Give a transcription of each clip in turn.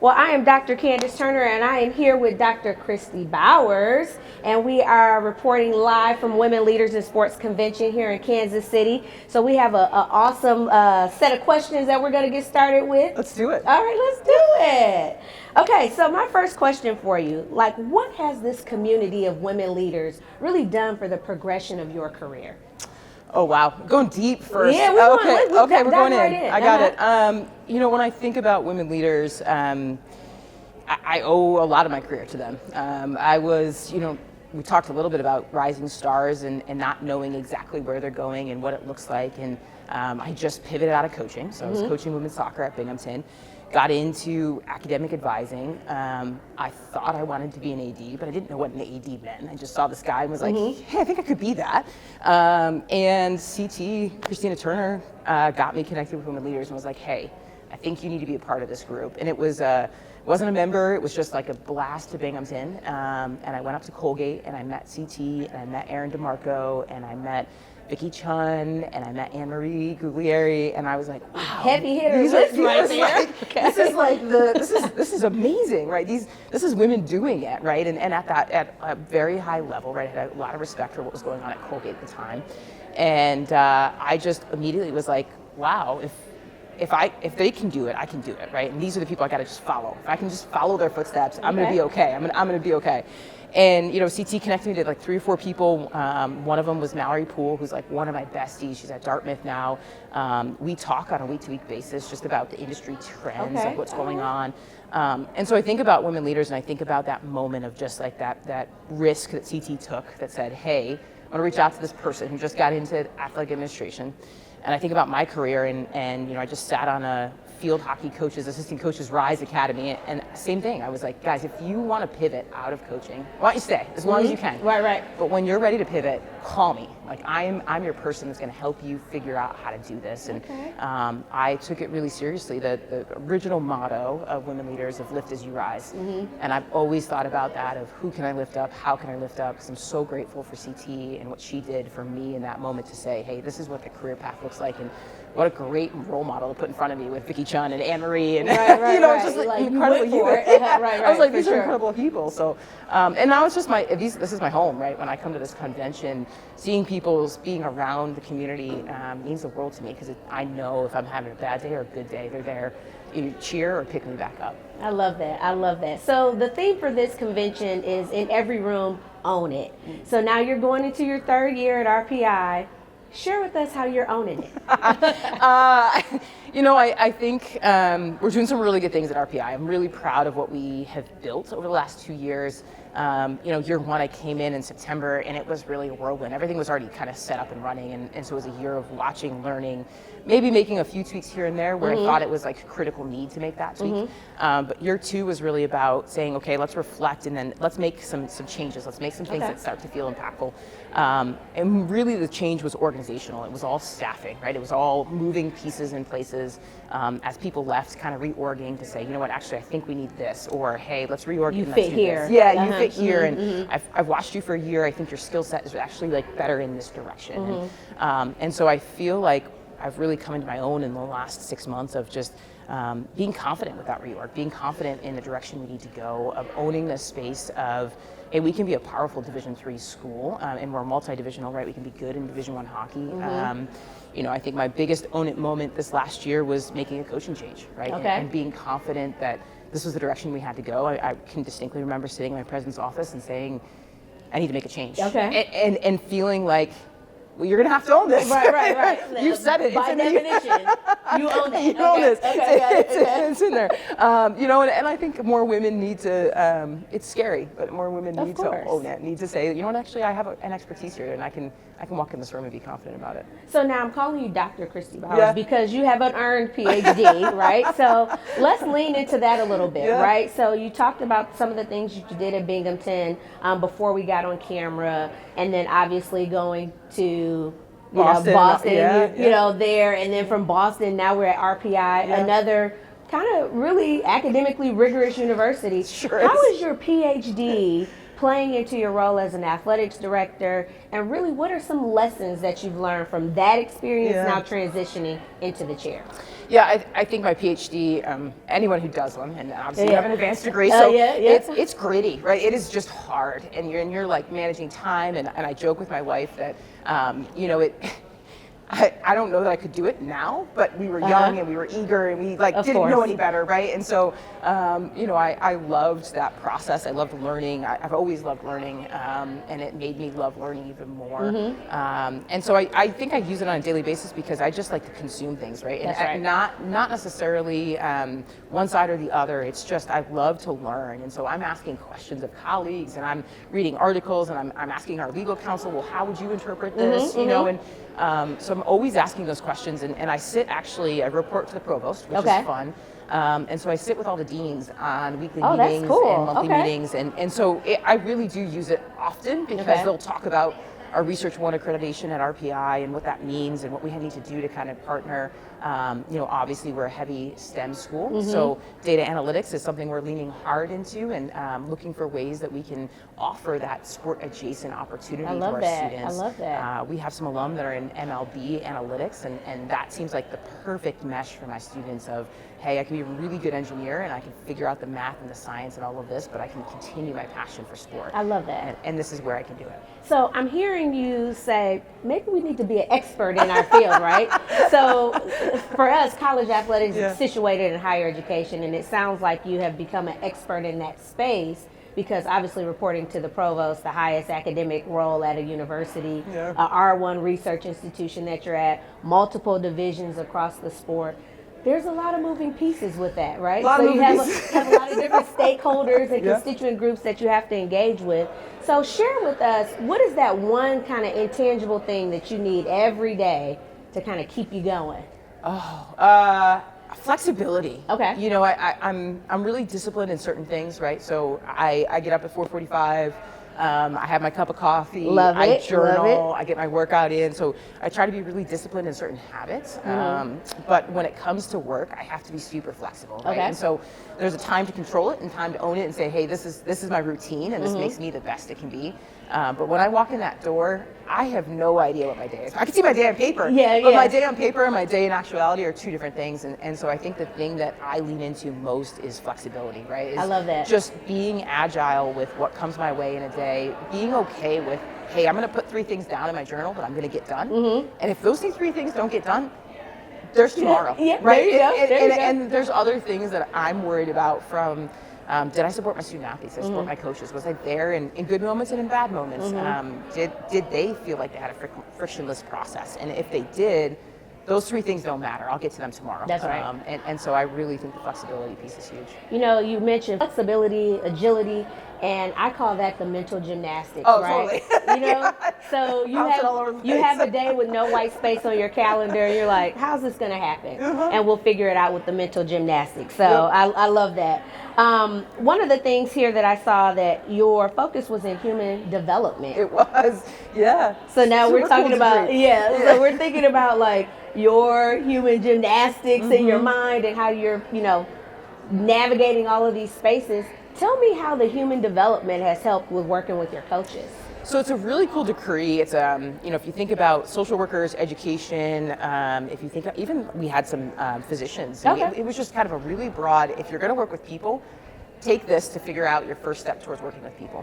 Well, I am Dr. Candice Turner, and I am here with Dr. Kristie Bowers, and we are reporting live from Women Leaders in Sports Convention here in Kansas City. So we have an awesome set of questions that we're going to get started with. Let's do it. All right, let's do it. Okay, so my first question for you, like, what has this community of women leaders really done for the progression of your career? Oh, wow. Going deep first. Yeah, we're going in. Right in. I got it. When I think about women leaders, I owe a lot of my career to them. I was, we talked a little bit about rising stars and not knowing exactly where they're going and what it looks like. And I just pivoted out of coaching. So I was coaching women's soccer at Binghamton. Got into academic advising. I thought I wanted to be an AD, but I didn't know what an AD meant. I just saw this guy and was like, hey, I think I could be that. And CT, Kristie Turner, got me connected with women leaders and was like, hey, I think you need to be a part of this group. And it was wasn't a member, it was just like a blast to Binghamton. And I went up to Colgate and I met CT and I met Erin DeMarco and I met Vicky Chun and I met Anne-Marie Guglieri, and I was like, wow, heavy hitters list right there. This is amazing, right? This is women doing it, right? And at a very high level, right? I had a lot of respect for what was going on at Colgate at the time, and I just immediately was like, wow, if they can do it, I can do it, right? And these are the people I got to just follow. If I can just follow their footsteps, I'm gonna be okay. I'm gonna be okay. And CT connected me to like 3 or 4 people. One of them was Mallory Poole, who's like one of my besties. She's at Dartmouth now. We talk on a week-to-week basis just about the industry trends, like what's going on. And so I think about women leaders, and I think about that moment of just like that risk that CT took that said, hey, I'm gonna reach out to this person who just got into athletic administration. And I think about my career, and I just sat on a field hockey assistant coaches Rise Academy, and same thing. I was like, guys, if you want to pivot out of coaching, why don't you stay as long as you can? Right. But when you're ready to pivot, call me. Like I'm your person that's going to help you figure out how to do this. And I took it really seriously. The original motto of Women Leaders of Lift As You Rise, and I've always thought about that of who can I lift up, how can I lift up? Because I'm so grateful for CT and what she did for me in that moment to say, hey, this is what the career path looks like, and what a great role model to put in front of me with Vicky Chun and Anne-Marie and just like incredible human. I was like, these are incredible people. So, and now it's just this is my home, right? When I come to this convention, seeing people being around the community means the world to me, because I know if I'm having a bad day or a good day, they're there to cheer or pick me back up. I love that. So the theme for this convention is in every room, own it. So now you're going into your 3rd year at RPI. Share with us how you're owning it. I think we're doing some really good things at RPI. I'm really proud of what we have built over the last 2 years. Year 1, I came in September, and it was really a whirlwind. Everything was already kind of set up and running, and so it was a year of watching, learning, maybe making a few tweaks here and there where I thought it was like a critical need to make that tweak. But year 2 was really about saying, okay, let's reflect, and then let's make some changes. Let's make some things that start to feel impactful. And really the change was organizational. It was all staffing, right? It was all moving pieces in places. As people left, kind of reorging to say, you know what, actually, I think we need this, or hey, let's reorg. You fit here. Yeah, you fit here, and I've watched you for a year. I think your skill set is actually like better in this direction. And so I feel like I've really come into my own in the last 6 months of just being confident with that reorg, being confident in the direction we need to go, of owning this space of, hey, we can be a powerful Division III school, and we're multi-divisional, right? We can be good in Division I hockey. I think my biggest own it moment this last year was making a coaching change, right? And being confident that this was the direction we had to go. I can distinctly remember sitting in my president's office and saying, I need to make a change. And feeling like, well, you're going to have to own this. Right. You said it. By definition, you own it. You own this. Okay. It's in there. And I think more women need to, it's scary, but more women need to own it, need to say, you know what, actually, I have an expertise here, and I can walk in this room and be confident about it. So now I'm calling you Dr. Kristie Bowers because you have an earned PhD, right? So let's lean into that a little bit, right? So you talked about some of the things you did at Binghamton before we got on camera, and then obviously going to Boston, there, and then from Boston, now we're at RPI, another kind of really academically rigorous university. Sure How is your PhD playing into your role as an athletics director, and really what are some lessons that you've learned from that experience now transitioning into the chair? Yeah, I think my PhD, anyone who does one, and obviously you have an advanced degree, so it's gritty, right? It is just hard, and you're like managing time, and I joke with my wife that, you know, I don't know that I could do it now, but we were young and we were eager and we like didn't know any better, right? And so, you know, I loved that process. I loved learning. I've always loved learning, and it made me love learning even more. And so I think I use it on a daily basis because I just like to consume things, right? And not necessarily one side or the other. It's just I love to learn, and so I'm asking questions of colleagues, and I'm reading articles, and I'm asking our legal counsel, well, how would you interpret this? You know, and so I'm always asking those questions, and I sit actually, I report to the provost, which is fun. And so I sit with all the deans on weekly meetings and monthly meetings, and so I really do use it often because they'll talk about our Research 1 accreditation at RPI and what that means and what we need to do to kind of partner. You know, obviously we're a heavy STEM school, so data analytics is something we're leaning hard into and looking for ways that we can offer that sport adjacent opportunity to our students. I love that. We have some alum that are in MLB analytics, and that seems like the perfect mesh for my students of, hey, I can be a really good engineer and I can figure out the math and the science and all of this, but I can continue my passion for sport. I love that. And this is where I can do it. So I'm hearing you say, maybe we need to be an expert in our field, right? So for us, college athletics is situated in higher education, and it sounds like you have become an expert in that space because obviously reporting to the provost, the highest academic role at a university, R1 research institution that you're at, multiple divisions across the sport. There's a lot of moving pieces with that, right? So you have a lot of different stakeholders and constituent groups that you have to engage with. So share with us, what is that one kind of intangible thing that you need every day to kind of keep you going? Flexibility. Okay. You know, I'm really disciplined in certain things, right? So I get up at 4:45. I have my cup of coffee. I journal. I get my workout in. So I try to be really disciplined in certain habits. But when it comes to work, I have to be super flexible, right? And so there's a time to control it and time to own it and say, hey, this is my routine and this makes me the best it can be. But when I walk in that door, I have no idea what my day is. I can see my day on paper, but my day on paper and my day in actuality are two different things. And so I think the thing that I lean into most is flexibility, right? I love that. Just being agile with what comes my way in a day, being okay with, hey, I'm going to put 3 things down in my journal that I'm going to get done. And if those 3 things don't get done, there's tomorrow, right? There you go. And there's other things that I'm worried about from, did I support my student athletes? Did I support my coaches? Was I there in good moments and in bad moments? Did they feel like they had a frictionless process? And if they did, those 3 things don't matter. I'll get to them tomorrow. That's right. And so I really think the flexibility piece is huge. You know, you mentioned flexibility, agility, and I call that the mental gymnastics, right? Totally. You know, so you have a day with no white space on your calendar, and you're like, how's this going to happen? And we'll figure it out with the mental gymnastics. So I love that. One of the things here that I saw that your focus was in human development. It was, So now we're talking about, so we're thinking about like your human gymnastics in your mind and how you're, you know, navigating all of these spaces. Tell me how the human development has helped with working with your coaches. So it's a really cool decree. It's you know, if you think about social workers, education, if you think even we had some physicians. It was just kind of a really broad. If you're going to work with people, take this to figure out your first step towards working with people,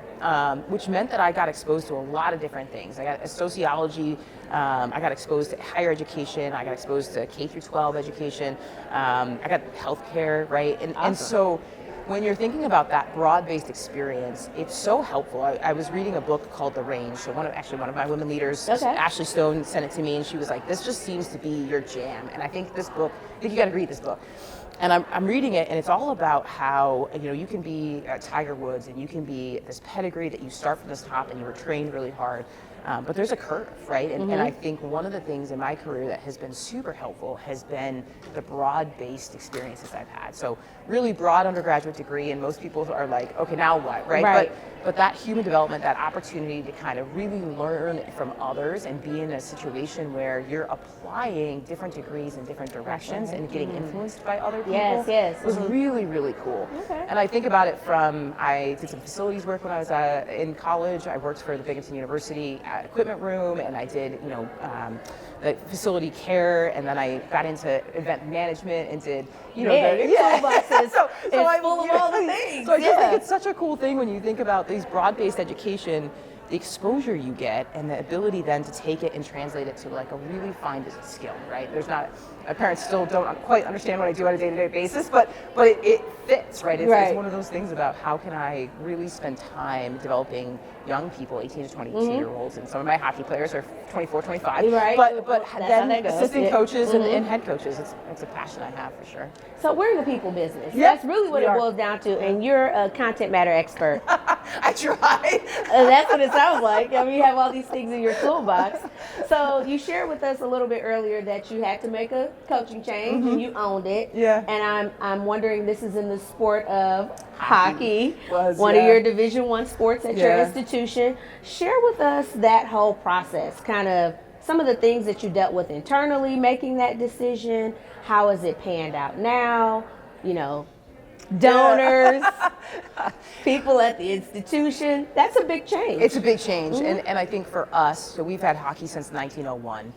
which meant that I got exposed to a lot of different things. I got sociology, I got exposed to higher education, I got exposed to K through 12 education, I got healthcare, right? And so when you're thinking about that broad-based experience, it's so helpful. I was reading a book called The Range. So one of my women leaders, Ashley Stone, sent it to me, and she was like, "This just seems to be your jam." And I think this book, you got to read this book. And I'm reading it, and it's all about how, you know, you can be Tiger Woods, and you can be this pedigree that you start from this top, and you were trained really hard. But there's a curve, right? And I think one of the things in my career that has been super helpful has been the broad-based experiences I've had. So really broad undergraduate degree, and most people are like, okay, now what, right? but that human development, that opportunity to kind of really learn from others and be in a situation where you're applying different degrees in different directions and getting influenced by other people was really, really cool. Okay. And I think about it from, I did some facilities work when I was in college. I worked for the Binghamton University equipment room, and I did, the facility care, and then I got into event management and did, toolboxes so it's full of all the things. So I just think it's such a cool thing when you think about these broad-based education, the exposure you get, and the ability then to take it and translate it to like a really fine business skill, right? There's not, my parents still don't quite understand what I do on a day-to-day basis, but it fits, right? It's one of those things about how can I really spend time developing young people, 18 to 22-year-olds, and some of my hockey players are 24, 25, right. but then assistant coaches and head coaches, it's a passion I have for sure. So we're in the people business. That's really what it boils down to, and you're a content matter expert. I try. That's what it sounds like. I mean, you have all these things in your toolbox. So you shared with us a little bit earlier that you had to make a coaching change, and you owned it. Yeah. And I'm wondering, this is in the sport of hockey, one of your Division I sports at your institution. Share with us that whole process, kind of some of the things that you dealt with internally making that decision. How has it panned out now? Donors, people at the institution. That's a big change. It's a big change. And I think for us, so we've had hockey since 1901.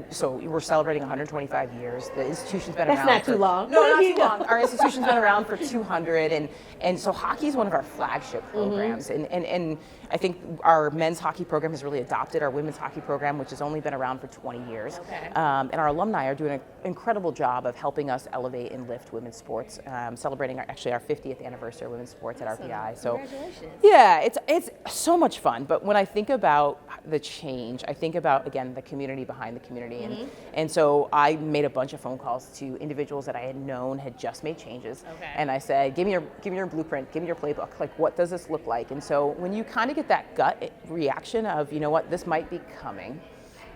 So we're celebrating 125 years. The institution's been around. That's not too long. No, not too long. Our institution's been around for 200, and so hockey is one of our flagship programs. And I think our men's hockey program has really adopted our women's hockey program, which has only been around for 20 years. Okay. And our alumni are doing an incredible job of helping us elevate and lift women's sports, celebrating our 50th anniversary of women's sports at RPI. So, congratulations. Yeah, it's so much fun. But when I think about the change, I think about, again, the community behind the community. And so I made a bunch of phone calls to individuals that I had known had just made changes. Okay. And I said, give me your blueprint, give me your playbook. Like, what does this look like? And so when you kind of get that gut reaction of, this might be coming,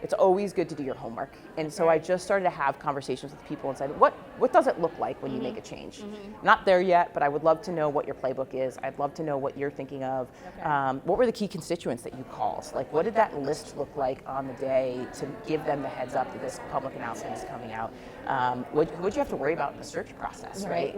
it's always good to do your homework. And so I just started to have conversations with people and said, what does it look like when you make a change? Not there yet, but I would love to know what your playbook is. I'd love to know what you're thinking of. Okay. What were the key constituents that you called? Like, what did that list look like on the day to give them the heads up that this public announcement is coming out? What did you have to worry about in the search process, right?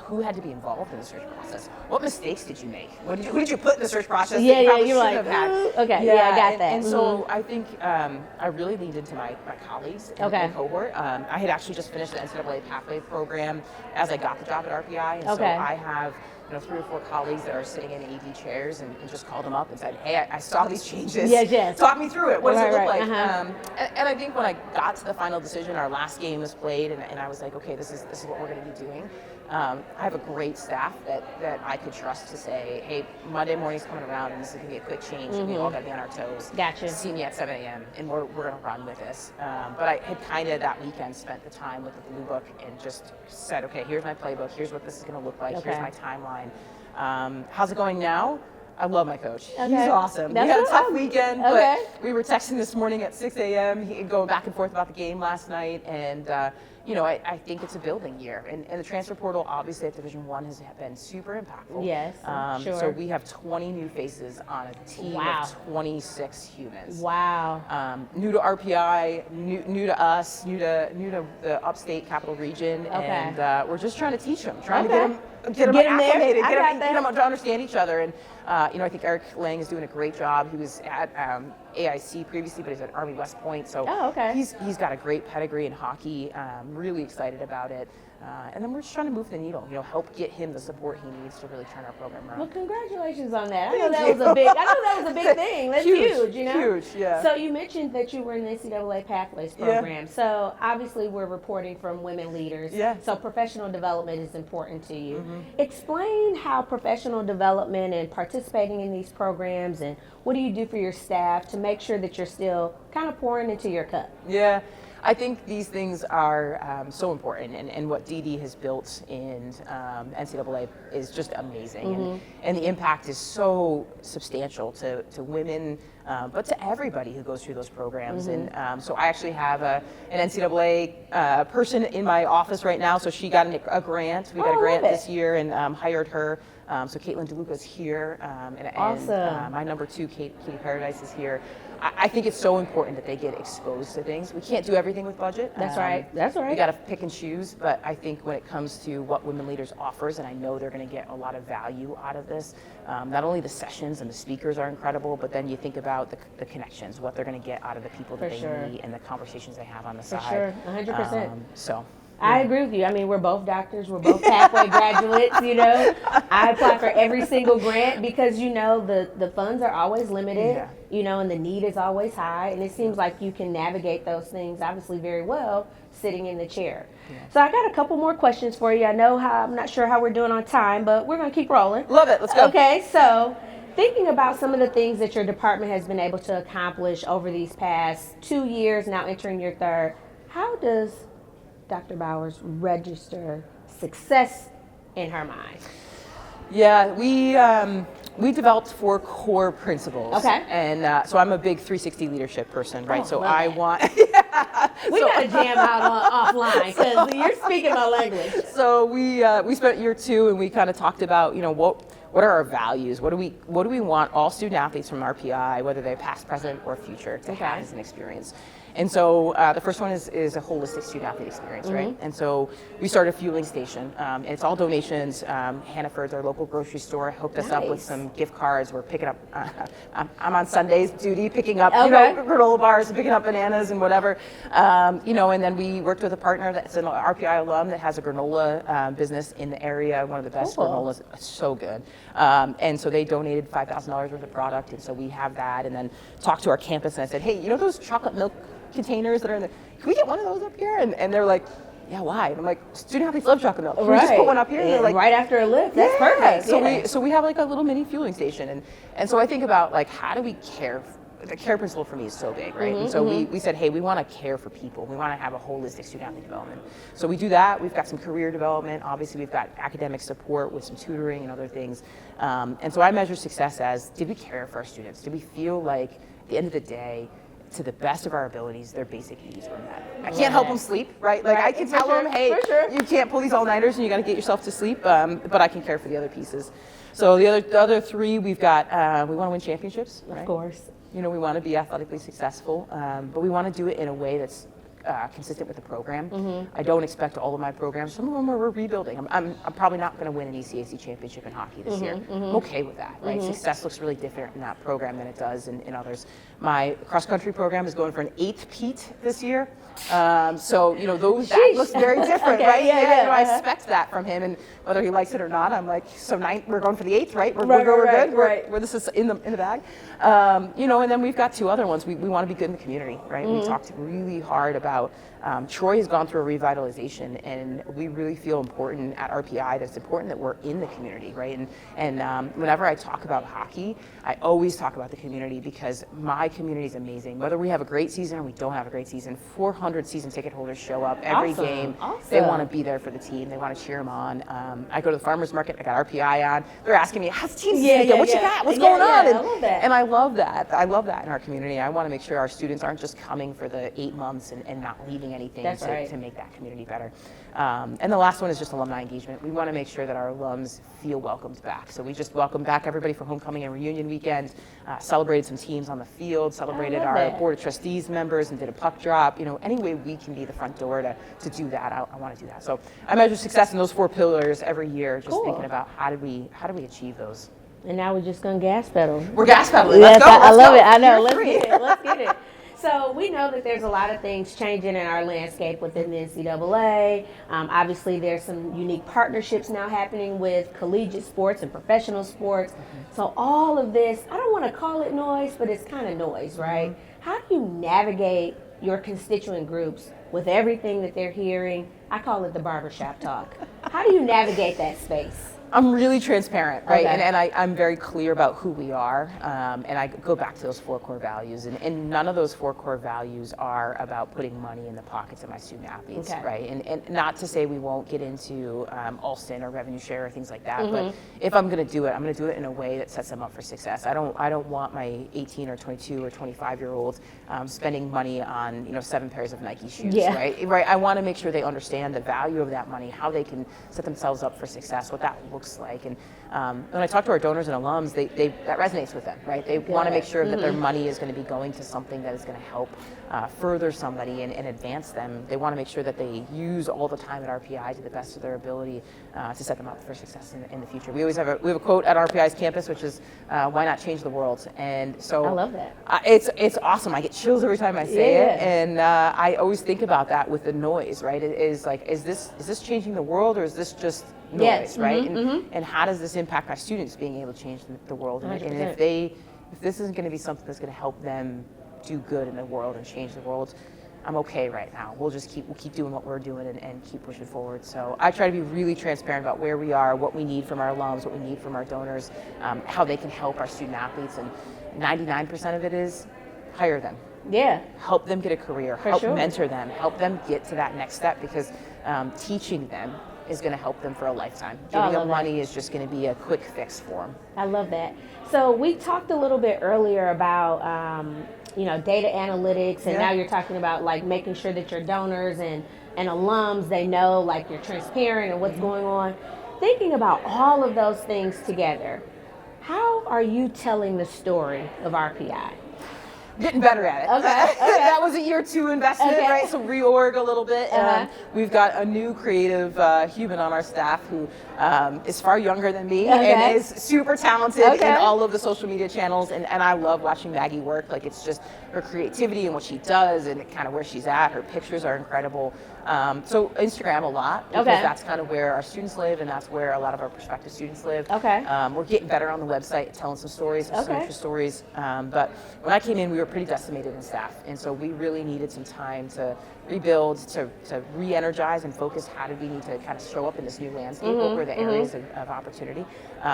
Who had to be involved in the search process? What mistakes did you make? Who did you put in the search process that you probably shouldn't have had? Okay, I got that. And so I think I really leaned into my colleagues in the cohort. I had actually just finished the NCAA pathway program as I got the job at RPI, and so I have 3 or 4 colleagues that are sitting in AD chairs and just called them up and said, hey, I saw these changes. Yes. Talk me through it. What does it look like? And I think when I got to the final decision, our last game was played, and I was like, okay, this is what we're going to be doing. I have a great staff that I could trust to say, hey, Monday morning's coming around and this is going to be a quick change and we all got to be on our toes. Gotcha. See me at 7 a.m. and we're going to run with this. But I had kind of that weekend spent the time with the blue book and just said, okay, here's my playbook. Here's what this is going to look like. Here's my timeline. How's it going now? I love my coach. He's awesome. We had a tough weekend, but we were texting this morning at 6 a.m. Going back and forth about the game last night, and I think it's a building year, and the transfer portal obviously at Division I has been super impactful. Yes, sure. So we have 20 new faces on a team of 26 humans. Wow. New to RPI, new to us, new to the upstate capital region, and we're just trying to teach them, trying to get them acclimated, get them to understand each other. And I think Eric Lang is doing a great job. He was at AIC previously, but he's at Army West Point, so he's got a great pedigree in hockey. Really excited about it. And then we're just trying to move the needle, help get him the support he needs to really turn our program around. Well, congratulations on that. I know that was a big thing. That's huge, Huge, yeah. So you mentioned that you were in the NCAA Pathways program. So obviously we're reporting from women leaders. Yeah. So professional development is important to you. Explain how professional development and participating in these programs, and what do you do for your staff to make sure that you're still kind of pouring into your cup? Yeah. I think these things are so important, and what DD has built in NCAA is just amazing, and the impact is so substantial to women but to everybody who goes through those programs. And so I actually have an NCAA person in my office right now. So she got a grant. We got a grant this year and hired her. So Caitlin DeLuca's here, and my number 2, Katie Paradise, is here. I think it's so important that they get exposed to things. We can't do everything with budget. That's right. That's right. We got to pick and choose. But I think when it comes to what Women Leaders offers, and I know they're going to get a lot of value out of this, not only the sessions and the speakers are incredible, but then you think about the connections, what they're going to get out of the people that they meet and the conversations they have on the side. For sure, 100%. So. I agree with you. I mean, we're both doctors. We're both pathway graduates, you know. I apply for every single grant because, you know, the funds are always limited, you know, and the need is always high. And it seems like you can navigate those things, obviously, very well sitting in the chair. So I got a couple more questions for you. I know I'm not sure how we're doing on time, but we're going to keep rolling. Love it. Let's go. Okay, so thinking about some of the things that your department has been able to accomplish over these past 2 years, now entering your third, how does Dr. Bowers register success in her mind? Yeah, we developed 4 core principles. Okay. And so I'm a big 360 leadership person, right? So I want. We got to jam out offline because you're speaking my language. So we spent year 2 and we kind of talked about, you know, what are our values? What do we want all student athletes from RPI, whether they're past, present, or future, to have as an experience? And so the first one is a holistic student athlete experience, right? And so we started a fueling station. And it's all donations. Hannaford's, our local grocery store, hooked us up with some gift cards. We're picking up, I'm on Sundays duty, picking up you know, granola bars and picking up bananas and whatever. You know, and then we worked with a partner that's an RPI alum that has a granola business in the area, one of the best granolas. It's so good. And so they donated $5,000 worth of product. And so we have that. And then talked to our campus and I said, hey, you know those chocolate milk containers that are in the, can we get one of those up here? And they're like, yeah, why? And I'm like, student athletes love chocolate milk. Can we just put one up here? And they're like, right after a lift. That's perfect. So we have like a little mini fueling station. And so I think about like, how do we care? The care principle for me is so big, right? And so we said, hey, we want to care for people. We want to have a holistic student athlete development. So we do that. We've got some career development. Obviously, we've got academic support with some tutoring and other things. And so I measure success as, did we care for our students? Did we feel like at the end of the day, to the best of our abilities, their basic needs were met? I can't help them sleep, right? Like I can tell them, hey, you can't pull these all-nighters and you got to get yourself to sleep, but I can care for the other pieces. So the other 3, we've got, we want to win championships, right? Of course. You know, we want to be athletically successful, but we want to do it in a way that's consistent with the program. I don't expect all of my programs. Some of them are rebuilding. I'm probably not going to win an ECAC championship in hockey this year. I'm okay with that, right? Success looks really different in that program than it does in others. My cross-country program is going for an 8th Pete this year. So, you know, that looks very different, right? You know, I expect that from him, and whether he likes it or not, I'm like, so we're going for the 8th, right? We're good. This is in the bag. You know, and then we've got 2 other ones. We want to be good in the community, right? We talked really hard about Troy has gone through a revitalization, and we really feel important at RPI that it's important that we're in the community, right? And whenever I talk about hockey, I always talk about the community because my community is amazing. Whether we have a great season or we don't have a great season, 400 season ticket holders show up every game. They want to be there for the team. They want to cheer them on. I go to the farmer's market. I got RPI on. They're asking me, how's the team? What you got? What's going on? I love that. And I love that. I love that in our community. I want to make sure our students aren't just coming for the 8 months and not leaving anything to make that community better. And the last one is just alumni engagement. We want to make sure that our alums feel welcomed back. So we just welcomed back everybody for homecoming and reunion weekend, celebrated some teams on the field, celebrated our board of trustees members and did a puck drop. You know, any way we can be the front door to do that, I want to do that. So I measure success in those 4 pillars every year, just thinking about how do we achieve those. And now we're just going to gas pedal. We're gas pedaling. Let's go. I love it. I know. Let's get it. So we know that there's a lot of things changing in our landscape within the NCAA. Obviously, there's some unique partnerships now happening with collegiate sports and professional sports. So all of this, I don't want to call it noise, but it's kind of noise, right? How do you navigate your constituent groups with everything that they're hearing? I call it the barbershop talk. How do you navigate that space? I'm really transparent, right? Okay. And I'm very clear about who we are. And I go back to those 4 core values. And none of those 4 core values are about putting money in the pockets of my student athletes, Okay. right? And not to say we won't get into Alston or revenue share or things like that, but if I'm going to do it, I'm going to do it in a way that sets them up for success. I don't want my 18 or 22 or 25-year-olds spending money on 7 pairs of Nike shoes, right? Right. I want to make sure they understand the value of that money, how they can set themselves up for success, what that looks like. And when I talk to our donors and alums, that resonates with them, right? They want to make sure that their money is going to be going to something that is going to help further somebody and advance them. They want to make sure that they use all the time at RPI to the best of their ability to set them up for success in the future. We always have a quote at RPI's campus, which is, "Why not change the world?" And so I love that. It's awesome. I get chills every time I say it, and I always think about that with the noise, right? It is like, is this changing the world, or is this just noise, right? And how does this impact my students being able to change the world? And if this isn't going to be something that's going to help them do good in the world and change the world, I'm okay right now. We'll keep doing what we're doing and keep pushing forward. So I try to be really transparent about where we are, what we need from our alums, what we need from our donors, how they can help our student athletes, and 99% of it is hire them. Yeah. Help them get a career, help mentor them, help them get to that next step, because teaching them is going to help them for a lifetime. Giving them money is just going to be a quick fix for them. I love that. So we talked a little bit earlier about data analytics, and now you're talking about like making sure that your donors and alums, they know like you're transparent and what's going on. Thinking about all of those things together, how are you telling the story of RPI? Getting better at it. Okay. That was a year 2 investment, right? So reorg a little bit. We've got a new creative human on our staff who is far younger than me and is super talented in all of the social media channels. And I love watching Maggie work. Like, it's just her creativity and what she does and kind of where she's at. Her pictures are incredible. So Instagram a lot, because that's kind of where our students live, and that's where a lot of our prospective students live. We're getting better on the website, telling some stories, some interest stories. But when I came in, we were pretty decimated in staff, and so we really needed some time to rebuild, to re-energize and focus. How did we need to kind of show up in this new landscape? What were the areas of opportunity?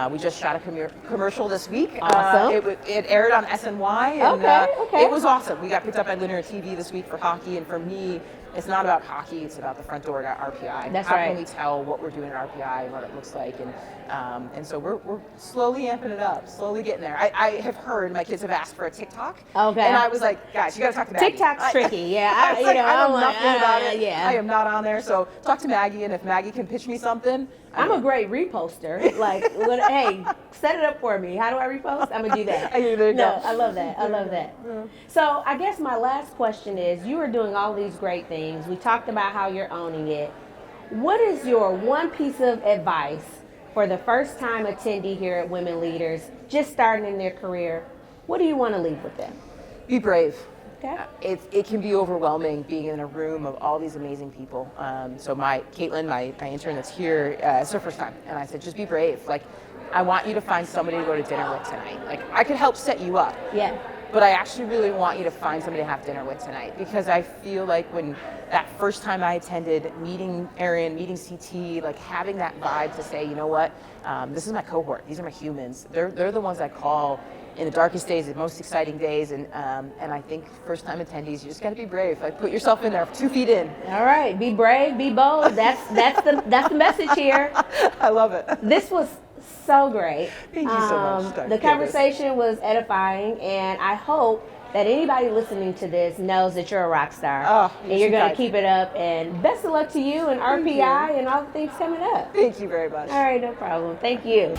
We just shot a commercial this week. Awesome. It aired on SNY, and it was awesome. We got picked up by linear TV this week for hockey, and for me, it's not about hockey, it's about the front door at RPI. That's How right. can we tell what we're doing at RPI and what it looks like? And so we're slowly amping it up, slowly getting there. I have heard my kids have asked for a TikTok. And I was like, guys, you got to talk to Maggie. TikTok's tricky, I know nothing about it. Yeah. I am not on there, so talk to Maggie, and if Maggie can pitch me something. I'm a great reposter. Like, hey, set it up for me. How do I repost? I'm gonna do that. There you go. I love that. I love that. So I guess my last question is, you are doing all these great things. We talked about how you're owning it. What is your one piece of advice for the first time attendee here at Women Leaders, just starting in their career? What do you want to leave with them? Be brave. Okay. It can be overwhelming being in a room of all these amazing people. So Caitlin, my intern that's here, it's her first time, and I said, just be brave. Like, I want you to find somebody to go to dinner with tonight. Like, I could help set you up. Yeah. But I actually really want you to find somebody to have dinner with tonight, because I feel like when that first time I attended, meeting Erin, meeting CT, like having that vibe to say, you know what, this is my cohort. These are my humans. They're the ones I call in the darkest days, the most exciting days, and I think first time attendees, you just got to be brave. Like, put yourself in there, 2 feet in. All right, be brave, be bold. That's the message here. I love it. This was so great. Thank you so much, Dr. The conversation was edifying, and I hope that anybody listening to this knows that you're a rock star, and you're going to keep it up. And best of luck to you and RPI and all the things coming up. Thank you very much. All right, no problem. Thank you.